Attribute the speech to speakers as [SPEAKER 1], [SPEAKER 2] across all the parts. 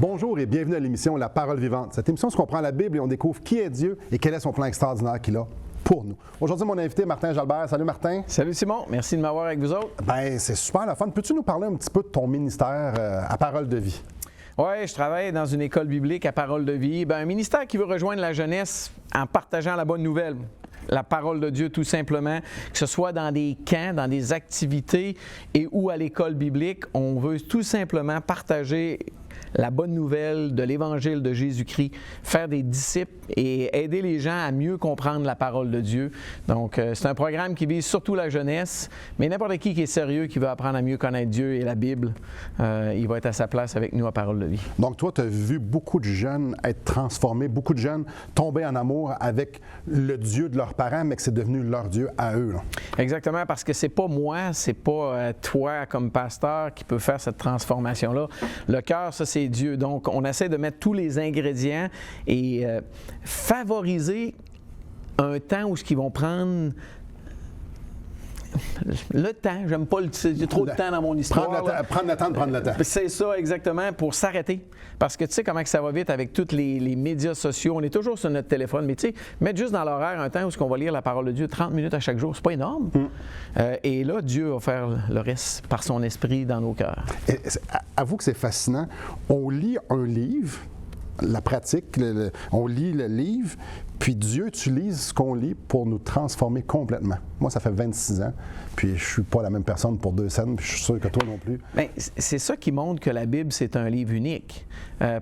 [SPEAKER 1] Bonjour et bienvenue à l'émission La Parole Vivante. Cette émission, on se comprend la Bible et on découvre qui est Dieu et quel est son plan extraordinaire qu'il a pour nous. Aujourd'hui, mon invité, Martin Jalbert. Salut Martin.
[SPEAKER 2] Salut Simon, merci de m'avoir avec vous autres.
[SPEAKER 1] Ben, c'est super la fun. Peux-tu nous parler un petit peu de ton ministère à Parole de Vie?
[SPEAKER 2] Oui, je travaille dans une école biblique à Parole de Vie. Un ministère qui veut rejoindre la jeunesse en partageant la bonne nouvelle. La parole de Dieu, tout simplement, que ce soit dans des camps, dans des activités et ou à l'école biblique, on veut tout simplement partager la bonne nouvelle de l'Évangile de Jésus-Christ, faire des disciples et aider les gens à mieux comprendre la parole de Dieu. Donc, c'est un programme qui vise surtout la jeunesse, mais n'importe qui est sérieux, qui veut apprendre à mieux connaître Dieu et la Bible, il va être à sa place avec nous à Parole de Vie.
[SPEAKER 1] Donc, toi, tu as vu beaucoup de jeunes être transformés, beaucoup de jeunes tomber en amour avec le Dieu de leurs parents, mais que c'est devenu leur Dieu à eux. Là.
[SPEAKER 2] Exactement, parce que c'est pas moi, c'est pas toi comme pasteur qui peut faire cette transformation-là. Le cœur, ça, c'est Dieu. Donc, on essaie de mettre tous les ingrédients et favoriser un temps où ils vont prendre le temps. J'aime pas il y a trop de temps dans mon histoire.
[SPEAKER 1] Prendre le temps de prendre le temps.
[SPEAKER 2] C'est ça, exactement, pour s'arrêter. Parce que tu sais comment que ça va vite avec tous les médias sociaux. On est toujours sur notre téléphone, mais tu sais, mettre juste dans l'horaire un temps où on va lire la parole de Dieu 30 minutes à chaque jour, c'est pas énorme. Et là, Dieu va faire le reste par son esprit dans nos cœurs.
[SPEAKER 1] Avoue que c'est fascinant. On lit un livre, la pratique, on lit le livre, puis Dieu utilise ce qu'on lit pour nous transformer complètement. Moi, ça fait 26 ans, puis je suis pas la même personne pour 2 scènes, puis je suis sûr que toi non plus.
[SPEAKER 2] Bien, c'est ça qui montre que la Bible, c'est un livre unique.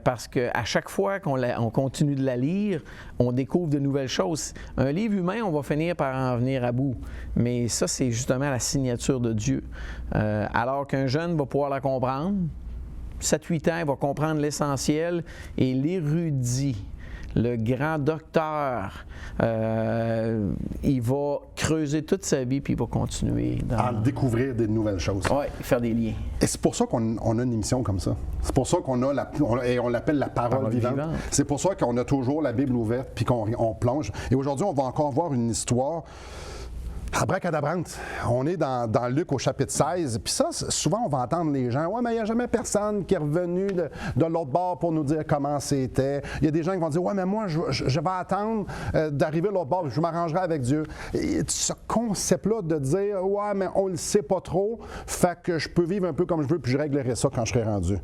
[SPEAKER 2] Parce qu'à chaque fois qu'on continue de la lire, on découvre de nouvelles choses. Un livre humain, on va finir par en venir à bout. Mais ça, c'est justement la signature de Dieu. Alors qu'un jeune va pouvoir la comprendre, 7-8 ans, il va comprendre l'essentiel, et l'érudit, le grand docteur, il va creuser toute sa vie puis il va continuer
[SPEAKER 1] à découvrir des nouvelles choses.
[SPEAKER 2] Oui, faire des liens.
[SPEAKER 1] Et c'est pour ça qu'on a une émission comme ça. C'est pour ça qu'on a on l'appelle la parole vivante. C'est pour ça qu'on a toujours la Bible ouverte puis qu'on plonge. Et aujourd'hui, on va encore voir une histoire abracadabrante. On est dans Luc au chapitre 16. Puis ça, souvent, on va entendre les gens « Ouais, mais il n'y a jamais personne qui est revenu de l'autre bord pour nous dire comment c'était. » Il y a des gens qui vont dire « Ouais, mais moi, je vais attendre d'arriver de l'autre bord, je m'arrangerai avec Dieu. » Et ce concept-là de dire « Ouais, mais on ne le sait pas trop, fait que je peux vivre un peu comme je veux, puis je réglerai ça quand je serai rendu. »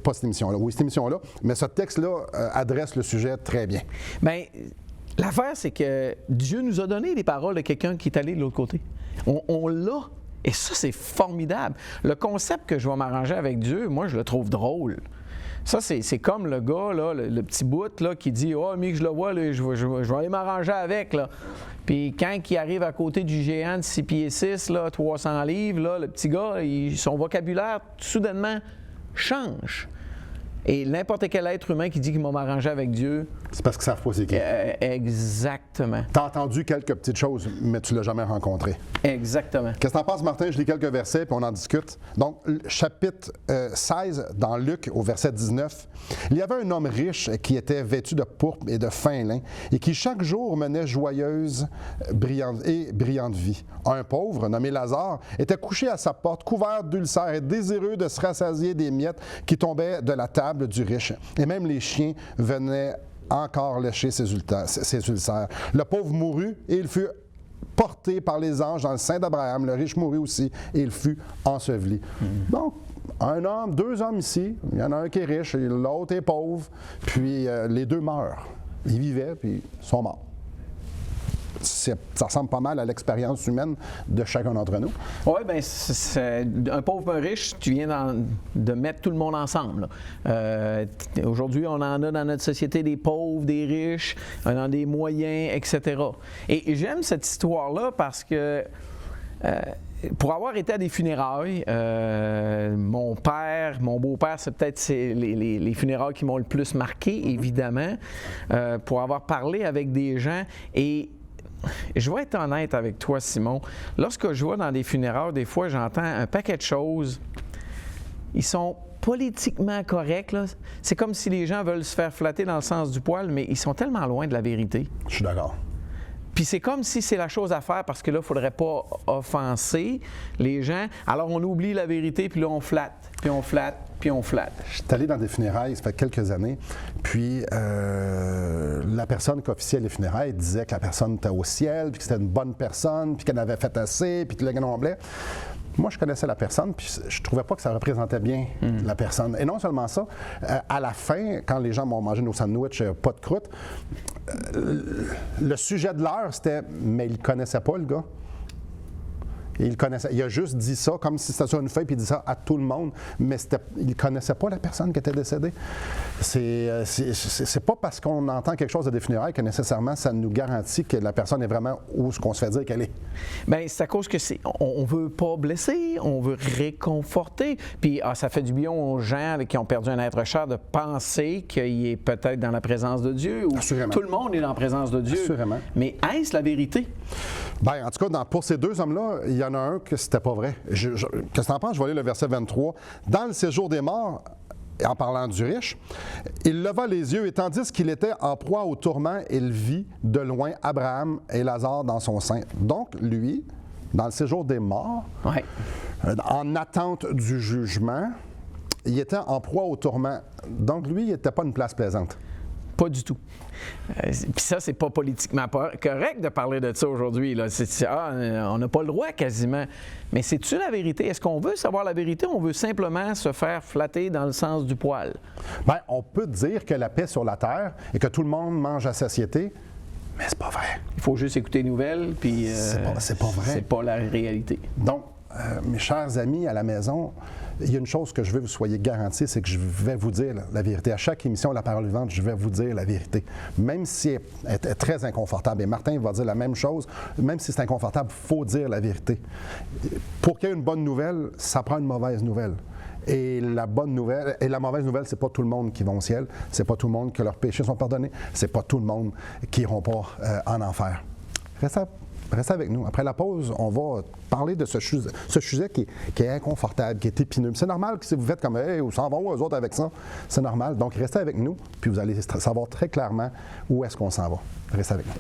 [SPEAKER 1] Pas cette émission-là, oui, cette émission-là, mais ce texte-là adresse le sujet très bien.
[SPEAKER 2] Bien, l'affaire, c'est que Dieu nous a donné les paroles de quelqu'un qui est allé de l'autre côté. On l'a. Et ça, c'est formidable. Le concept que je vais m'arranger avec Dieu, moi, je le trouve drôle. Ça, c'est comme le gars, là, le petit bout là, qui dit « Ah, mais que je le vois, là, je vais aller m'arranger avec. » là. Puis quand il arrive à côté du géant de 6 pieds 6, là, 300 livres, là, le petit gars, son vocabulaire, soudainement, change. Et n'importe quel être humain qui dit qu'il va m'arranger avec Dieu...
[SPEAKER 1] C'est parce qu'ils ne savent pas c'est qui.
[SPEAKER 2] Exactement.
[SPEAKER 1] Tu as entendu quelques petites choses, mais tu ne l'as jamais rencontré.
[SPEAKER 2] Exactement.
[SPEAKER 1] Qu'est-ce que tu en penses, Martin? Je lis quelques versets, puis on en discute. Donc, chapitre 16, dans Luc, au verset 19. « Il y avait un homme riche qui était vêtu de pourpre et de fin lin, et qui chaque jour menait joyeuse et brillante vie. Un pauvre, nommé Lazare, était couché à sa porte, couvert d'ulcères et désireux de se rassasier des miettes qui tombaient de la table du riche. Et même les chiens venaient encore lécher ses ulcères. Le pauvre mourut et il fut porté par les anges dans le sein d'Abraham. Le riche mourut aussi et il fut enseveli. » Donc, un homme, 2 hommes ici. Il y en a un qui est riche et l'autre est pauvre. Puis les 2 meurent. Ils vivaient puis ils sont morts. Ça ressemble pas mal à l'expérience humaine de chacun d'entre nous. Oui,
[SPEAKER 2] bien, un pauvre et un riche, tu viens de mettre tout le monde ensemble. Aujourd'hui, on en a dans notre société des pauvres, des riches, on en a des moyens, etc. Et j'aime cette histoire-là parce que pour avoir été à des funérailles, mon beau-père, c'est peut-être les funérailles qui m'ont le plus marqué, évidemment, pour avoir parlé avec des gens. Et je vais être honnête avec toi, Simon. Lorsque je vais dans des funérailles, des fois, j'entends un paquet de choses. Ils sont politiquement corrects, là. C'est comme si les gens veulent se faire flatter dans le sens du poil, mais ils sont tellement loin de la vérité.
[SPEAKER 1] Je suis d'accord.
[SPEAKER 2] Puis c'est comme si c'est la chose à faire parce que là, il ne faudrait pas offenser les gens. Alors on oublie la vérité, puis là, on flatte, puis on flatte, puis on flatte.
[SPEAKER 1] Je suis allé dans des funérailles, ça fait quelques années, puis la personne qui officiait les funérailles disait que la personne était au ciel, puis que c'était une bonne personne, puis qu'elle avait fait assez, puis que le ganon blé. Moi, je connaissais la personne, puis je trouvais pas que ça représentait bien la personne. Et non seulement ça, à la fin, quand les gens m'ont mangé nos sandwichs, pas de croûte, le sujet de l'heure, c'était « mais il connaissait pas le gars ». Il a juste dit ça, comme si c'était sur une feuille, puis il dit ça à tout le monde, mais il ne connaissait pas la personne qui était décédée. C'est pas parce qu'on entend quelque chose de des funérailles que nécessairement ça nous garantit que la personne est vraiment où ce qu'on se fait dire qu'elle est.
[SPEAKER 2] Bien, c'est à cause que on veut pas blesser, on veut réconforter, puis ça fait du bien aux gens qui ont perdu un être cher de penser qu'il est peut-être dans la présence de Dieu, ou
[SPEAKER 1] Assurément.
[SPEAKER 2] Tout le monde est dans la présence de Dieu.
[SPEAKER 1] Assurément.
[SPEAKER 2] Mais est-ce la vérité?
[SPEAKER 1] Bien, en tout cas, pour ces deux hommes-là, il y en a un que c'était pas vrai. Qu'est-ce que tu en penses? Je vais lire le verset 23. Dans le séjour des morts, en parlant du riche, il leva les yeux et tandis qu'il était en proie au tourment, il vit de loin Abraham et Lazare dans son sein. Donc, lui, dans le séjour des morts,
[SPEAKER 2] Ouais.
[SPEAKER 1] En attente du jugement, il était en proie au tourment. Donc, lui, il n'était pas une place plaisante.
[SPEAKER 2] Pas du tout. Puis ça, c'est pas politiquement correct de parler de ça aujourd'hui. On n'a pas le droit quasiment. Mais c'est-tu la vérité? Est-ce qu'on veut savoir la vérité ou on veut simplement se faire flatter dans le sens du poil?
[SPEAKER 1] Bien, on peut dire que la paix sur la terre et que tout le monde mange à satiété, mais c'est pas vrai.
[SPEAKER 2] Il faut juste écouter les nouvelles, puis...
[SPEAKER 1] c'est pas vrai.
[SPEAKER 2] C'est pas la réalité.
[SPEAKER 1] Donc, mes chers amis à la maison, il y a une chose que je veux que vous soyez garantis, c'est que je vais vous dire la vérité. À chaque émission, La Parole Vivante, je vais vous dire la vérité. Même si elle est très inconfortable, et Martin va dire la même chose, même si c'est inconfortable, il faut dire la vérité. Pour qu'il y ait une bonne nouvelle, ça prend une mauvaise nouvelle. Et la bonne nouvelle, et la mauvaise nouvelle, c'est pas tout le monde qui va au ciel, c'est pas tout le monde que leurs péchés sont pardonnés, c'est pas tout le monde qui n'iront pas en enfer. Restez avec nous. Après la pause, on va parler de ce sujet qui est inconfortable, qui est épineux. C'est normal que si vous faites comme « Hey, où s'en vont eux autres avec ça? » C'est normal. Donc, restez avec nous, puis vous allez savoir très clairement où est-ce qu'on s'en va. Restez avec nous.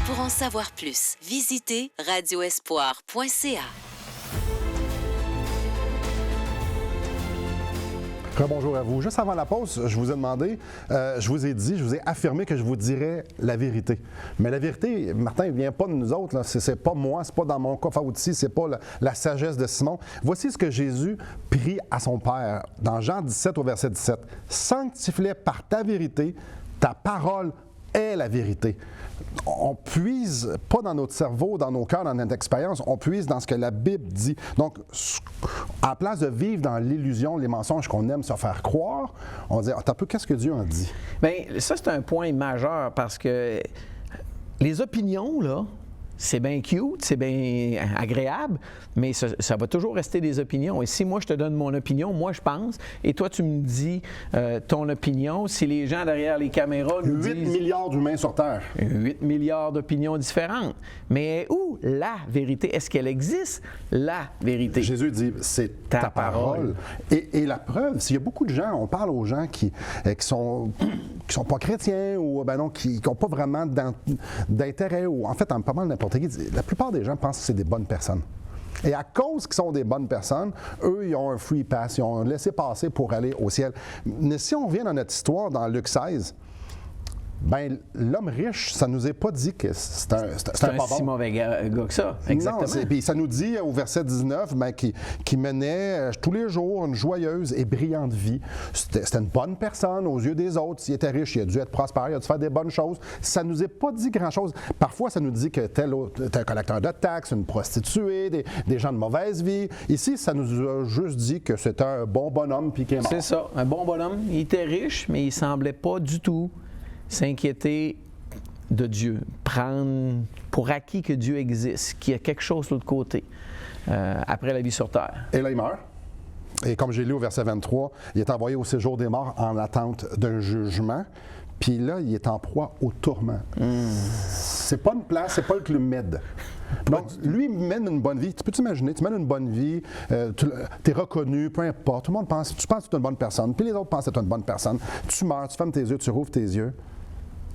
[SPEAKER 3] Pour en savoir plus, visitez radioespoir.ca.
[SPEAKER 1] Bonjour à vous. Juste avant la pause, je vous ai demandé, je vous ai affirmé que je vous dirais la vérité. Mais la vérité, Martin, il ne vient pas de nous autres. C'est pas moi, c'est pas dans mon coffre à outils, c'est pas la sagesse de Simon. Voici ce que Jésus prie à son Père dans Jean 17 au verset 17. « Sanctifie-les par ta vérité, ta parole est la vérité. » On puise pas dans notre cerveau, dans nos cœurs, dans notre expérience, on puise dans ce que la Bible dit. Donc, à la place de vivre dans l'illusion, les mensonges qu'on aime se faire croire, on dit, attends un peu, qu'est-ce que Dieu en dit?
[SPEAKER 2] Bien, ça, c'est un point majeur parce que les opinions, là, c'est bien cute, c'est bien agréable, mais ça va toujours rester des opinions. Et si moi, je te donne mon opinion, moi, je pense, et toi, tu me dis ton opinion, si les gens derrière les caméras nous
[SPEAKER 1] 8
[SPEAKER 2] disent...
[SPEAKER 1] milliards d'humains sur Terre.
[SPEAKER 2] 8 milliards d'opinions différentes. Mais où la vérité? Est-ce qu'elle existe, la vérité?
[SPEAKER 1] Jésus dit, c'est ta parole. Et la preuve, s'il y a beaucoup de gens, on parle aux gens qui sont pas chrétiens ou qui n'ont pas vraiment d'intérêt, ou en fait, pas mal n'importe qui. La plupart des gens pensent que c'est des bonnes personnes. Et à cause qu'ils sont des bonnes personnes, eux, ils ont un free pass, ils ont un laissez-passer pour aller au ciel. Mais si on revient dans notre histoire, dans Luc 16, bien, l'homme riche, ça ne nous est pas dit que c'est un pas bon.
[SPEAKER 2] Si mauvais gars que ça, exactement.
[SPEAKER 1] Non, puis ça nous dit au verset 19 qu'il menait tous les jours une joyeuse et brillante vie. C'était une bonne personne aux yeux des autres. S'il était riche, il a dû être prospère, il a dû faire des bonnes choses. Ça ne nous est pas dit grand-chose. Parfois, ça nous dit que tel un collecteur de taxes, une prostituée, des gens de mauvaise vie. Ici, ça nous a juste dit que c'était un bon bonhomme puis qu'il est mort.
[SPEAKER 2] C'est ça, un bon bonhomme. Il était riche, mais il ne semblait pas du tout s'inquiéter de Dieu, prendre pour acquis que Dieu existe, qu'il y a quelque chose de l'autre côté, après la vie sur Terre.
[SPEAKER 1] Et là, il meurt. Et comme j'ai lu au verset 23, il est envoyé au séjour des morts en attente d'un jugement. Puis là, il est en proie au tourment. C'est pas une place, c'est pas le Club Med. Donc, lui, il mène une bonne vie. Tu peux t'imaginer, tu mènes une bonne vie, tu es reconnu, peu importe. Tout le monde pense, tu penses que tu es une bonne personne, puis les autres pensent que tu es une bonne personne. Tu meurs, tu fermes tes yeux, tu rouvres tes yeux,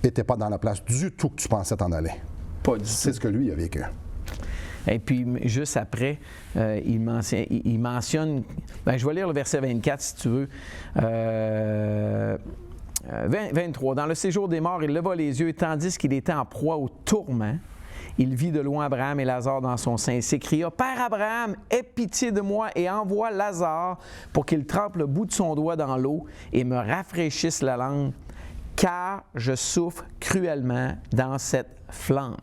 [SPEAKER 1] et tu n'es pas dans la place du tout que tu pensais t'en aller.
[SPEAKER 2] Pas du tout.
[SPEAKER 1] C'est ce que lui a vécu.
[SPEAKER 2] Et puis, juste après, il mentionne, je vais lire le verset 24 si tu veux. 23. Dans le séjour des morts, il leva les yeux, tandis qu'il était en proie au tourment. Il vit de loin Abraham et Lazare dans son sein. Il s'écria, « Père Abraham, aie pitié de moi et envoie Lazare pour qu'il trempe le bout de son doigt dans l'eau et me rafraîchisse la langue, car je souffre cruellement dans cette flamme. »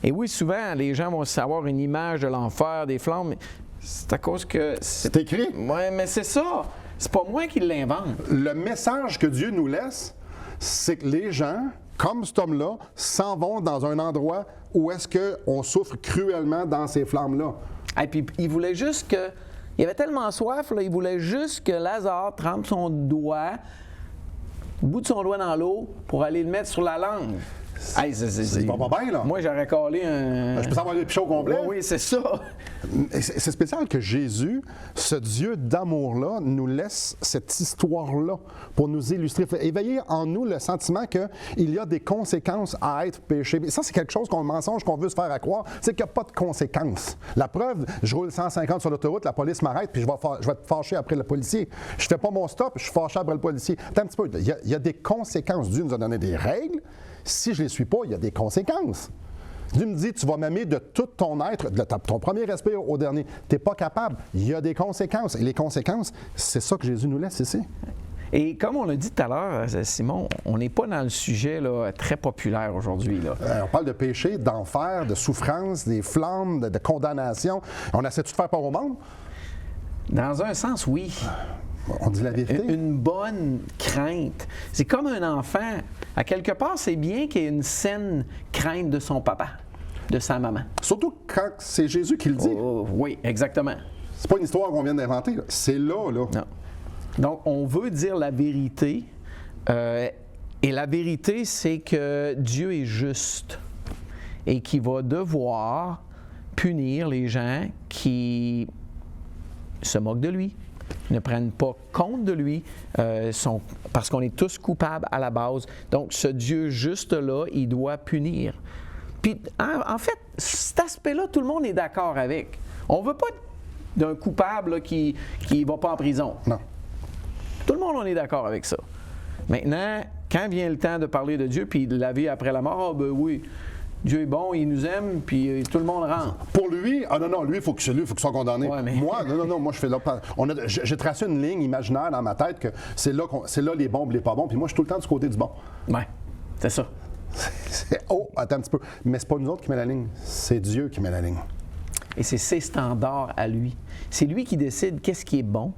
[SPEAKER 2] Et oui, souvent, les gens vont savoir une image de l'enfer, des flammes, mais c'est à cause que...
[SPEAKER 1] C'est écrit.
[SPEAKER 2] Oui, mais c'est ça. C'est pas moi qui l'invente.
[SPEAKER 1] Le message que Dieu nous laisse, c'est que les gens, comme cet homme-là, s'en vont dans un endroit où est-ce qu'on souffre cruellement dans ces flammes-là.
[SPEAKER 2] Et puis, il voulait juste que... Il avait tellement soif, là, il voulait juste que Lazare trempe son doigt, le bout de son doigt dans l'eau, pour aller le mettre sur la langue. Hey,
[SPEAKER 1] C'est pas bien, là.
[SPEAKER 2] Moi, j'aurais collé un...
[SPEAKER 1] Je peux savoir le pichot complet.
[SPEAKER 2] Oui, c'est ça.
[SPEAKER 1] C'est spécial que Jésus, ce Dieu d'amour-là, nous laisse cette histoire-là pour nous illustrer, éveiller en nous le sentiment qu'il y a des conséquences à être péché. Et ça, c'est quelque chose qu'on mensonge qu'on veut se faire à croire, c'est qu'il n'y a pas de conséquences. La preuve, je roule 150 sur l'autoroute, la police m'arrête, puis je vais être fâché après le policier. Je fais pas mon stop, je suis fâché après le policier. Attends un petit peu, il y a des conséquences. Dieu nous a donné des règles. Si je ne les suis pas, il y a des conséquences. Dieu me dit, tu vas m'aimer de tout ton être, de ton premier respire au dernier. Tu n'es pas capable. Il y a des conséquences. Et les conséquences, c'est ça que Jésus nous laisse ici.
[SPEAKER 2] Et comme on l'a dit tout à l'heure, Simon, on n'est pas dans le sujet là, très populaire aujourd'hui.
[SPEAKER 1] On parle de péché, d'enfer, de souffrance, des flammes, de condamnation. On essaie-tu de faire peur au monde?
[SPEAKER 2] Dans un sens, oui.
[SPEAKER 1] On dit la vérité.
[SPEAKER 2] Une bonne crainte. C'est comme un enfant. À quelque part, c'est bien qu'il y ait une saine crainte de son papa, de sa maman.
[SPEAKER 1] Surtout quand c'est Jésus qui le dit.
[SPEAKER 2] Oh, oui, exactement.
[SPEAKER 1] C'est pas une histoire qu'on vient d'inventer. Là. C'est là.
[SPEAKER 2] Non. Donc, on veut dire la vérité. Et la vérité, c'est que Dieu est juste et qu'il va devoir punir les gens qui se moquent de lui, ne prennent pas compte de lui, parce qu'on est tous coupables à la base. Donc, ce Dieu juste-là, il doit punir. Puis, en fait, cet aspect-là, tout le monde est d'accord avec. On ne veut pas d'un coupable là, qui ne va pas en prison.
[SPEAKER 1] Non.
[SPEAKER 2] Tout le monde, on est d'accord avec ça. Maintenant, quand vient le temps de parler de Dieu, puis de la vie après la mort, ben oui, Dieu est bon, il nous aime, puis tout le monde rentre.
[SPEAKER 1] Pour lui, lui, il faut qu'il soit condamné.
[SPEAKER 2] Ouais, mais...
[SPEAKER 1] Moi, moi, je fais là. J'ai tracé une ligne imaginaire dans ma tête que c'est là les bons et les pas bons, puis moi, je suis tout le temps du côté du bon.
[SPEAKER 2] Oui, c'est ça.
[SPEAKER 1] Attends un petit peu. Mais c'est pas nous autres qui met la ligne, c'est Dieu qui met la ligne.
[SPEAKER 2] Et c'est ses standards à lui. C'est lui qui décide qu'est-ce qui est bon,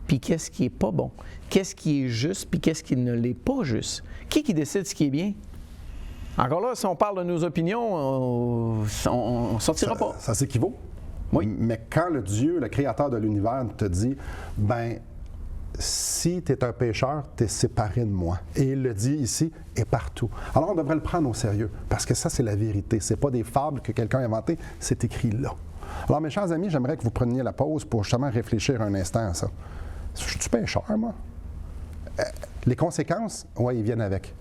[SPEAKER 2] puis qu'est-ce qui est pas bon. Qu'est-ce qui est juste, puis qu'est-ce qui ne l'est pas juste. Qui décide ce qui est bien? Encore là, si on parle de nos opinions, on ne sortira pas.
[SPEAKER 1] Ça s'équivaut.
[SPEAKER 2] Oui.
[SPEAKER 1] Mais quand le Dieu, le créateur de l'univers, te dit, si tu es un pécheur, tu es séparé de moi. Et il le dit ici et partout. Alors on devrait le prendre au sérieux, parce que ça, c'est la vérité. Ce n'est pas des fables que quelqu'un a inventées, c'est écrit là. Alors mes chers amis, j'aimerais que vous preniez la pause pour justement réfléchir un instant à ça. Je suis pécheur, moi? Les conséquences, oui, ils viennent avec.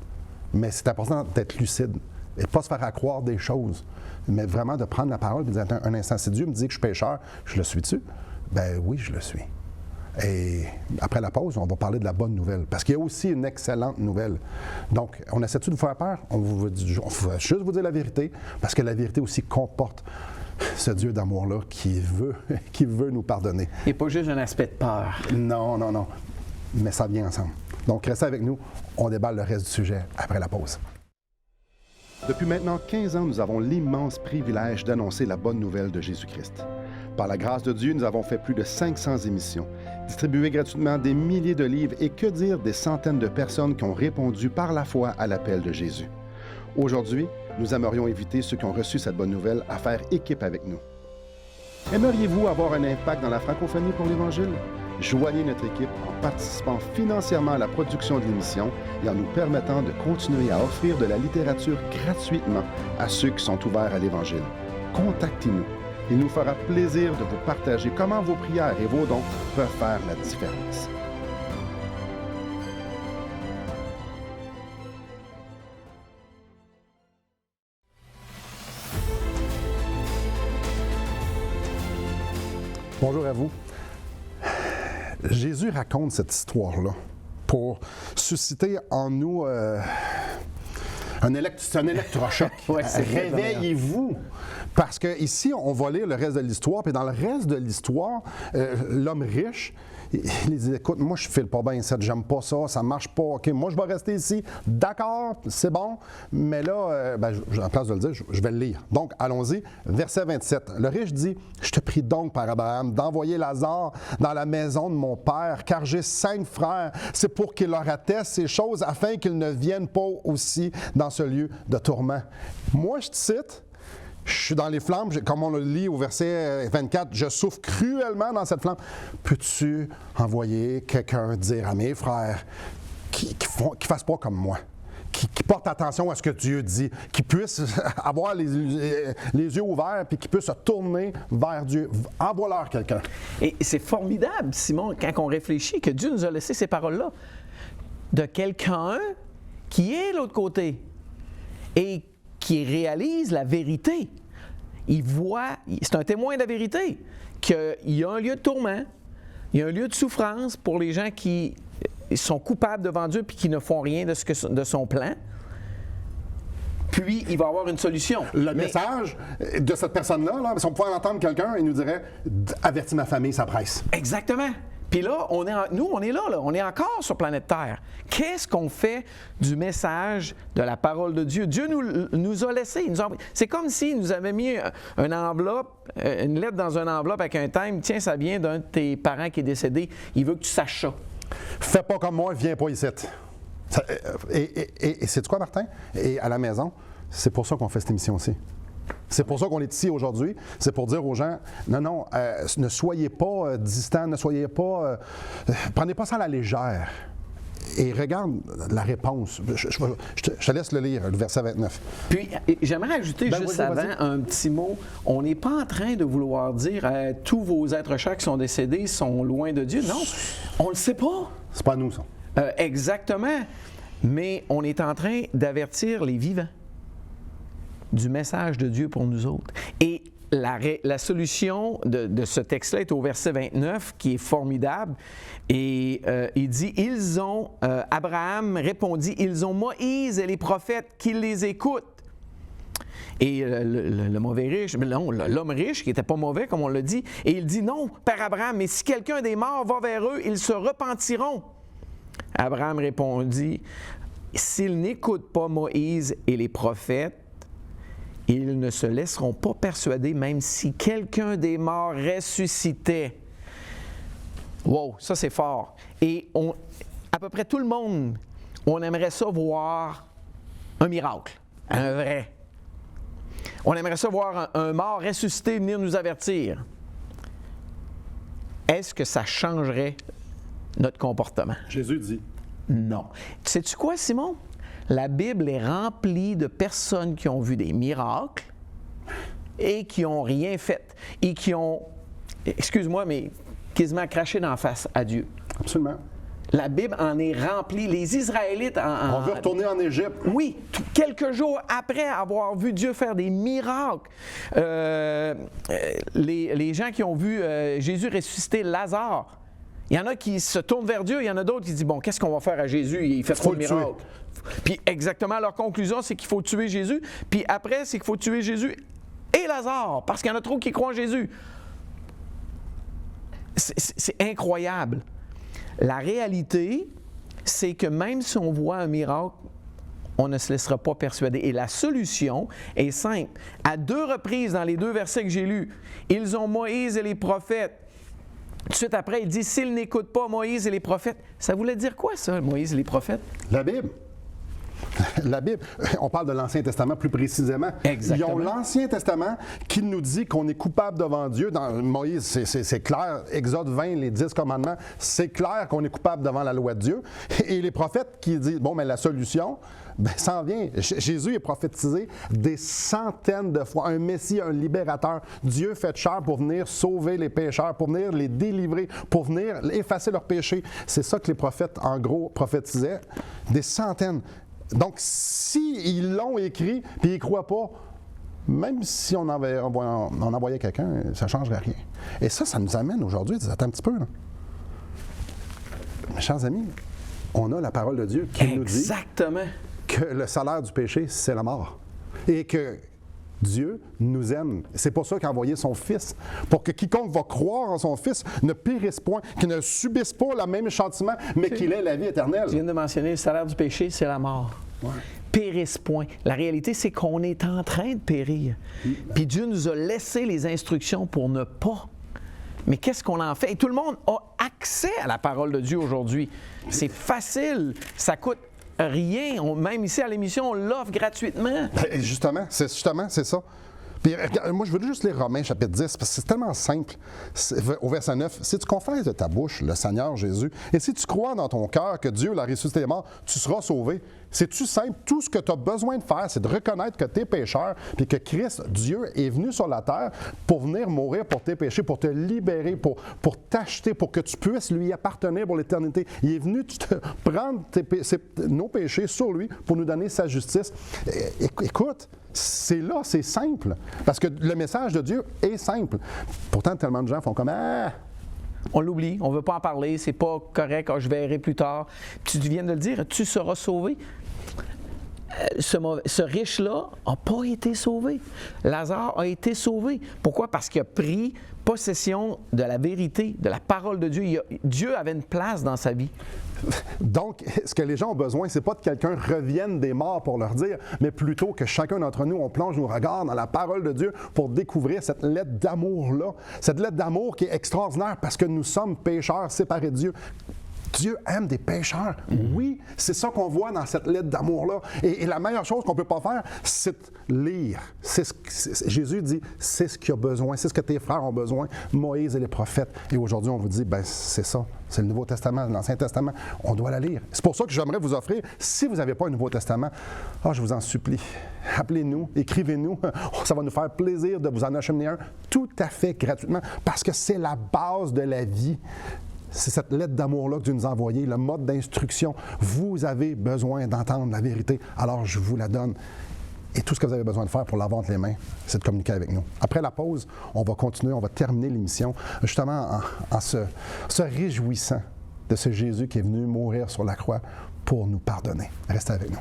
[SPEAKER 1] Mais c'est important d'être lucide et de ne pas se faire accroire des choses, mais vraiment de prendre la parole et de dire, attends, un instant, si Dieu me dit que je suis pécheur, je le suis-tu? Ben oui, je le suis. Et après la pause, on va parler de la bonne nouvelle, parce qu'il y a aussi une excellente nouvelle. Donc, on essaie-tu de vous faire peur? On va juste vous dire la vérité, parce que la vérité aussi comporte ce Dieu d'amour-là qui veut nous pardonner.
[SPEAKER 2] Et pas juste un aspect de peur.
[SPEAKER 1] Non. Mais ça vient ensemble. Donc, restez avec nous. On déballe le reste du sujet après la pause. Depuis maintenant 15 ans, nous avons l'immense privilège d'annoncer la bonne nouvelle de Jésus-Christ. Par la grâce de Dieu, nous avons fait plus de 500 émissions, distribué gratuitement des milliers de livres et que dire des centaines de personnes qui ont répondu par la foi à l'appel de Jésus. Aujourd'hui, nous aimerions inviter ceux qui ont reçu cette bonne nouvelle à faire équipe avec nous. Aimeriez-vous avoir un impact dans la francophonie pour l'Évangile?
[SPEAKER 4] Joignez notre équipe en participant financièrement à la production de l'émission et en nous permettant de continuer à offrir de la littérature gratuitement à ceux qui sont ouverts à l'Évangile. Contactez-nous. Il nous fera plaisir de vous partager comment vos prières et vos dons peuvent faire la différence.
[SPEAKER 1] Bonjour à vous. Jésus raconte cette histoire-là pour susciter en nous un électrochoc.
[SPEAKER 2] Ouais,
[SPEAKER 1] Réveillez-vous! Parce que ici, on va lire le reste de l'histoire, puis dans le reste de l'histoire, l'homme riche, il dit, écoute, moi je file pas bien ça, j'aime pas ça, ça marche pas, ok, moi je vais rester ici, d'accord, c'est bon, mais là, en place de le dire, je vais le lire. Donc, allons-y, verset 27. Le riche dit, je te prie donc, Père Abraham, d'envoyer Lazare dans la maison de mon père, car j'ai 5 frères, c'est pour qu'il leur atteste ces choses, afin qu'ils ne viennent pas aussi dans ce lieu de tourment. Moi, je te cite, je suis dans les flammes, comme on le lit au verset 24, je souffre cruellement dans cette flamme. Peux-tu envoyer quelqu'un dire à mes frères qui fassent pas comme moi, qui portent attention à ce que Dieu dit, qui puissent avoir les yeux ouverts puis qui puissent se tourner vers Dieu. Envoie-leur quelqu'un.
[SPEAKER 2] Et c'est formidable, Simon, quand on réfléchit que Dieu nous a laissé ces paroles-là de quelqu'un qui est de l'autre côté et qui réalise la vérité. Il voit, c'est un témoin de la vérité, qu'il y a un lieu de tourment, il y a un lieu de souffrance pour les gens qui sont coupables devant Dieu puis qui ne font rien de son plan. Puis, il va y avoir une solution.
[SPEAKER 1] Le message de cette personne-là, là, si on pouvait entendre quelqu'un, il nous dirait « Avertis ma famille, ça presse. »
[SPEAKER 2] Exactement. Puis là, on est là, on est encore sur planète Terre. Qu'est-ce qu'on fait du message de la parole de Dieu? Dieu nous a laissé. C'est comme s'il nous avait mis une enveloppe, une lettre dans une enveloppe avec un thème. Tiens, ça vient d'un de tes parents qui est décédé. Il veut que tu saches ça.
[SPEAKER 1] Fais pas comme moi, viens pas ici. Et c'est quoi, Martin? Et à la maison, c'est pour ça qu'on fait cette émission aussi. C'est pour ça qu'on est ici aujourd'hui. C'est pour dire aux gens, non, ne soyez pas distants, ne soyez pas... prenez pas ça à la légère. Et regarde la réponse. Je te laisse le lire, le verset 29.
[SPEAKER 2] Puis, j'aimerais ajouter avant un petit mot. On n'est pas en train de vouloir dire tous vos êtres chers qui sont décédés sont loin de Dieu. Non, on ne le sait pas.
[SPEAKER 1] C'est pas nous, ça.
[SPEAKER 2] Exactement. Mais on est en train d'avertir les vivants du message de Dieu pour nous autres. Et la solution de ce texte-là est au verset 29, qui est formidable. Et il dit, Abraham répondit, ils ont Moïse et les prophètes qui les écoutent. Et le mauvais riche, non, l'homme riche, qui n'était pas mauvais, comme on l'a dit, et il dit, non, Père Abraham, mais si quelqu'un des morts va vers eux, ils se repentiront. Abraham répondit, s'ils n'écoutent pas Moïse et les prophètes, ils ne se laisseront pas persuader, même si quelqu'un des morts ressuscitait. Wow, ça c'est fort. Et à peu près tout le monde, on aimerait ça voir un miracle, un vrai. On aimerait ça voir un mort ressuscité venir nous avertir. Est-ce que ça changerait notre comportement?
[SPEAKER 1] Jésus dit.
[SPEAKER 2] Non. Sais-tu quoi, Simon? La Bible est remplie de personnes qui ont vu des miracles et qui n'ont rien fait et qui ont, excuse-moi, mais quasiment craché d'en face à Dieu.
[SPEAKER 1] Absolument.
[SPEAKER 2] La Bible en est remplie. Les Israélites...
[SPEAKER 1] On veut retourner en Égypte.
[SPEAKER 2] Oui, quelques jours après avoir vu Dieu faire des miracles. Les gens qui ont vu Jésus ressusciter Lazare, il y en a qui se tournent vers Dieu, il y en a d'autres qui disent, bon, qu'est-ce qu'on va faire à Jésus? Il fait trop de miracles. Puis exactement, leur conclusion, c'est qu'il faut tuer Jésus. Puis après, c'est qu'il faut tuer Jésus et Lazare, parce qu'il y en a trop qui croient en Jésus. C'est incroyable. La réalité, c'est que même si on voit un miracle, on ne se laissera pas persuader. Et la solution est simple. À 2 reprises dans les 2 versets que j'ai lus, ils ont Moïse et les prophètes. Tout de suite après, il dit, s'ils n'écoutent pas Moïse et les prophètes, ça voulait dire quoi ça, Moïse et les prophètes?
[SPEAKER 1] La Bible. La Bible, on parle de l'Ancien Testament plus précisément.
[SPEAKER 2] Exactement.
[SPEAKER 1] Ils ont l'Ancien Testament qui nous dit qu'on est coupable devant Dieu. Dans Moïse, c'est clair. Exode 20, les 10 commandements, c'est clair qu'on est coupable devant la loi de Dieu. Et les prophètes qui disent, bon, mais la solution, s'en vient. Jésus est prophétisé des centaines de fois. Un Messie, un libérateur. Dieu fait chair pour venir sauver les pécheurs, pour venir les délivrer, pour venir effacer leurs péchés. C'est ça que les prophètes, en gros, prophétisaient. Des centaines. Donc, s'ils l'ont écrit et ils ne croient pas, même si on envoyait quelqu'un, ça ne changerait rien. Et ça nous amène aujourd'hui, attends un petit peu, là. Mes chers amis, on a la parole de Dieu qui nous dit que le salaire du péché, c'est la mort. Et que Dieu nous aime. C'est pour ça qu'il a envoyé son Fils, pour que quiconque va croire en son Fils ne périsse point, qu'il ne subisse pas le même châtiment, mais qu'il ait la vie éternelle.
[SPEAKER 2] Tu viens de mentionner, le salaire du péché, c'est la mort. Ouais. Périsse point. La réalité, c'est qu'on est en train de périr. Puis Dieu nous a laissé les instructions pour ne pas. Mais qu'est-ce qu'on en fait? Et tout le monde a accès à la parole de Dieu aujourd'hui. C'est facile. Ça coûte rien. Même ici à l'émission, on l'offre gratuitement.
[SPEAKER 1] Ben, justement, c'est ça. Puis, moi, je veux juste lire Romains chapitre 10, parce que c'est tellement simple. Au verset 9, « Si tu confesses de ta bouche le Seigneur Jésus, et si tu crois dans ton cœur que Dieu l'a ressuscité des morts, tu seras sauvé. » C'est tout simple. Tout ce que tu as besoin de faire, c'est de reconnaître que tu es pécheur, puis que Christ, Dieu, est venu sur la terre pour venir mourir pour tes péchés, pour te libérer, pour t'acheter, pour que tu puisses lui appartenir pour l'éternité. Il est venu prendre nos péchés sur lui pour nous donner sa justice. Écoute, c'est là, c'est simple. Parce que le message de Dieu est simple. Pourtant, tellement de gens font comme « Ah! »
[SPEAKER 2] On l'oublie, on ne veut pas en parler, c'est pas correct, je verrai plus tard. Tu viens de le dire, tu seras sauvé. Ce riche-là n'a pas été sauvé. Lazare a été sauvé. Pourquoi? Parce qu'il a pris possession de la vérité, de la parole de Dieu. Dieu avait une place dans sa vie.
[SPEAKER 1] Donc, ce que les gens ont besoin, c'est pas que quelqu'un revienne des morts pour leur dire, mais plutôt que chacun d'entre nous, on plonge nos regards dans la parole de Dieu pour découvrir cette lettre d'amour-là. Cette lettre d'amour qui est extraordinaire parce que nous sommes pécheurs séparés de Dieu. Dieu aime des pécheurs. Oui, c'est ça qu'on voit dans cette lettre d'amour-là. Et la meilleure chose qu'on ne peut pas faire, c'est lire. Jésus dit, c'est ce qu'il a besoin, c'est ce que tes frères ont besoin, Moïse et les prophètes. Et aujourd'hui, on vous dit, ben c'est ça, c'est le Nouveau Testament, l'Ancien Testament. On doit la lire. C'est pour ça que j'aimerais vous offrir, si vous n'avez pas un Nouveau Testament, je vous en supplie, appelez-nous, écrivez-nous. Ça va nous faire plaisir de vous en acheminer un tout à fait gratuitement parce que c'est la base de la vie. C'est cette lettre d'amour-là que Dieu nous a envoyée, le mode d'instruction. Vous avez besoin d'entendre la vérité, alors je vous la donne. Et tout ce que vous avez besoin de faire pour l'avoir entre les mains, c'est de communiquer avec nous. Après la pause, on va continuer, on va terminer l'émission, justement en se réjouissant de ce Jésus qui est venu mourir sur la croix pour nous pardonner. Restez avec nous.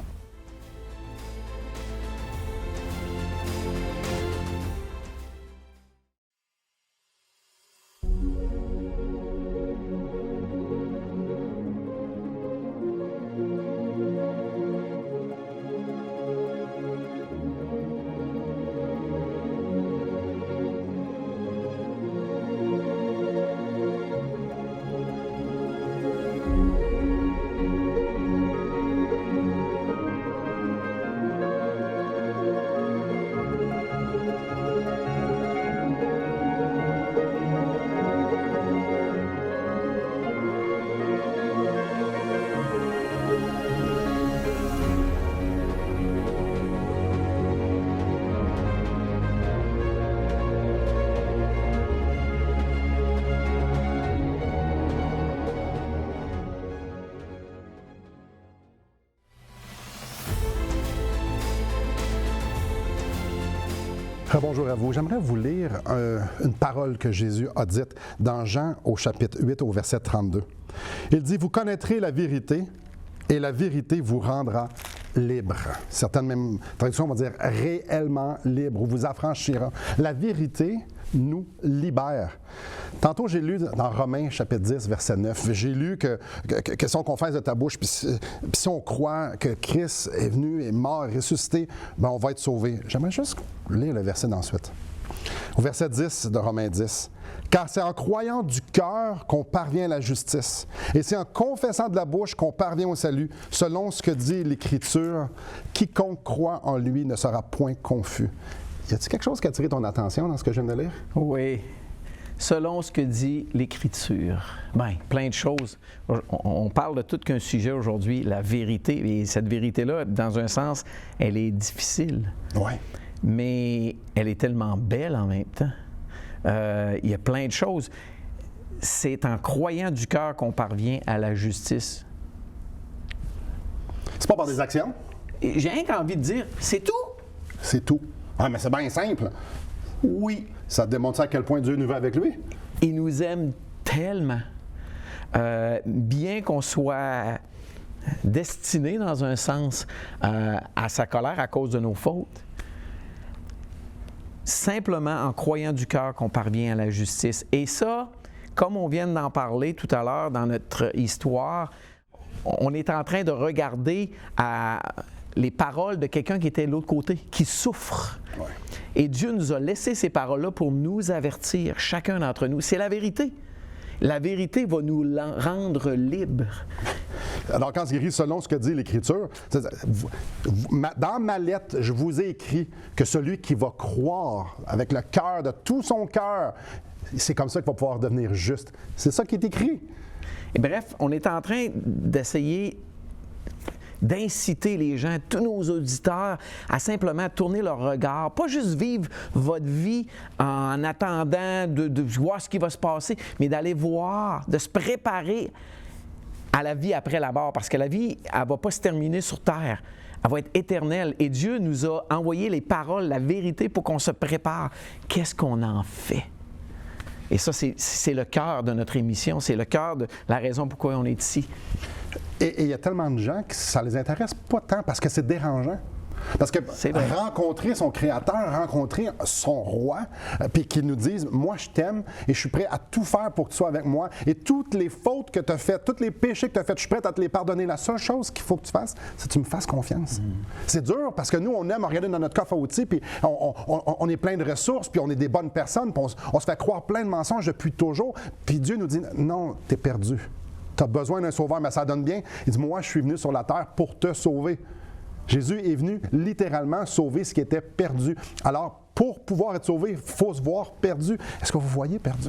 [SPEAKER 1] Bonjour à vous. J'aimerais vous lire une parole que Jésus a dite dans Jean au chapitre 8 au verset 32. Il dit « Vous connaîtrez la vérité et la vérité vous rendra libre. » Certaines même traductions vont dire « réellement libre » ou « vous affranchira ». La vérité nous libère. Tantôt, j'ai lu dans Romains chapitre 10, verset 9, j'ai lu que si on confesse de ta bouche, puis si on croit que Christ est venu, est mort, ressuscité, ben on va être sauvé. J'aimerais juste lire le verset d'ensuite. Au verset 10 de Romains 10. « Car c'est en croyant du cœur qu'on parvient à la justice, et c'est en confessant de la bouche qu'on parvient au salut, selon ce que dit l'Écriture. Quiconque croit en lui ne sera point confus. » Y a-t-il quelque chose qui a attiré ton attention dans ce que je viens de lire?
[SPEAKER 2] Oui. Selon ce que dit l'Écriture. Bien, plein de choses. On parle de tout qu'un sujet aujourd'hui, la vérité. Et cette vérité-là, dans un sens, elle est difficile.
[SPEAKER 1] Oui.
[SPEAKER 2] Mais elle est tellement belle en même temps. Il y a plein de choses. C'est en croyant du cœur qu'on parvient à la justice.
[SPEAKER 1] C'est pas par des actions?
[SPEAKER 2] Et j'ai rien qu'envie de dire, c'est tout.
[SPEAKER 1] C'est tout. Ah, mais c'est bien simple.
[SPEAKER 2] Oui.
[SPEAKER 1] Ça démontre à quel point Dieu nous veut avec lui.
[SPEAKER 2] Il nous aime tellement. Bien qu'on soit destiné, dans un sens, à sa colère à cause de nos fautes, simplement en croyant du cœur qu'on parvient à la justice. Et ça, comme on vient d'en parler tout à l'heure dans notre histoire, on est en train de regarder les paroles de quelqu'un qui était de l'autre côté, qui souffre.
[SPEAKER 1] Ouais.
[SPEAKER 2] Et Dieu nous a laissé ces paroles-là pour nous avertir, chacun d'entre nous. C'est la vérité. La vérité va nous rendre libres.
[SPEAKER 1] Alors, quand c'est écrit selon ce que dit l'Écriture, dans ma lettre, je vous ai écrit que celui qui va croire avec le cœur, de tout son cœur, c'est comme ça qu'il va pouvoir devenir juste. C'est ça qui est écrit.
[SPEAKER 2] Et bref, on est en train d'essayer d'inciter les gens, tous nos auditeurs, à simplement tourner leur regard, pas juste vivre votre vie en attendant de voir ce qui va se passer, mais d'aller voir, de se préparer à la vie après la mort, parce que la vie, elle ne va pas se terminer sur terre, elle va être éternelle. Et Dieu nous a envoyé les paroles, la vérité pour qu'on se prépare. Qu'est-ce qu'on en fait? Et ça, c'est le cœur de notre émission, c'est le cœur de la raison pourquoi on est ici.
[SPEAKER 1] Et il y a tellement de gens que ça ne les intéresse pas tant parce que c'est dérangeant. Parce que rencontrer son Créateur, rencontrer son Roi, puis qu'il nous dise « Moi, je t'aime et je suis prêt à tout faire pour que tu sois avec moi. Et toutes les fautes que tu as faites, tous les péchés que tu as faits, je suis prêt à te les pardonner. La seule chose qu'il faut que tu fasses, c'est que tu me fasses confiance. C'est dur parce que nous, on aime regarder dans notre coffre à outils, puis on est plein de ressources, puis on est des bonnes personnes, puis on se fait croire plein de mensonges depuis toujours. Puis Dieu nous dit « Non, tu es perdu. Tu as besoin d'un sauveur, mais ça donne bien. » Il dit « Moi, je suis venu sur la terre pour te sauver. » Jésus est venu littéralement sauver ce qui était perdu. Alors, pour pouvoir être sauvé, il faut se voir perdu. Est-ce que vous voyez perdu?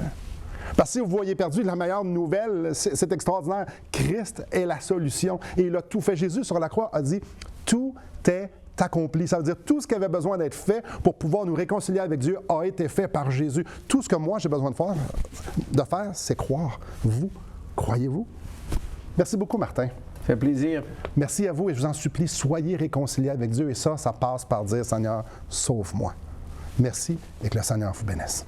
[SPEAKER 1] Parce que si vous voyez perdu, la meilleure nouvelle, c'est extraordinaire. Christ est la solution et il a tout fait. Jésus, sur la croix, a dit « Tout est accompli. » Ça veut dire tout ce qui avait besoin d'être fait pour pouvoir nous réconcilier avec Dieu a été fait par Jésus. Tout ce que moi, j'ai besoin de faire, c'est croire. Vous, croyez-vous? Merci beaucoup, Martin.
[SPEAKER 2] Ça fait plaisir.
[SPEAKER 1] Merci à vous et je vous en supplie, soyez réconciliés avec Dieu et ça passe par dire « Seigneur, sauve-moi ». Merci et que le Seigneur vous bénisse.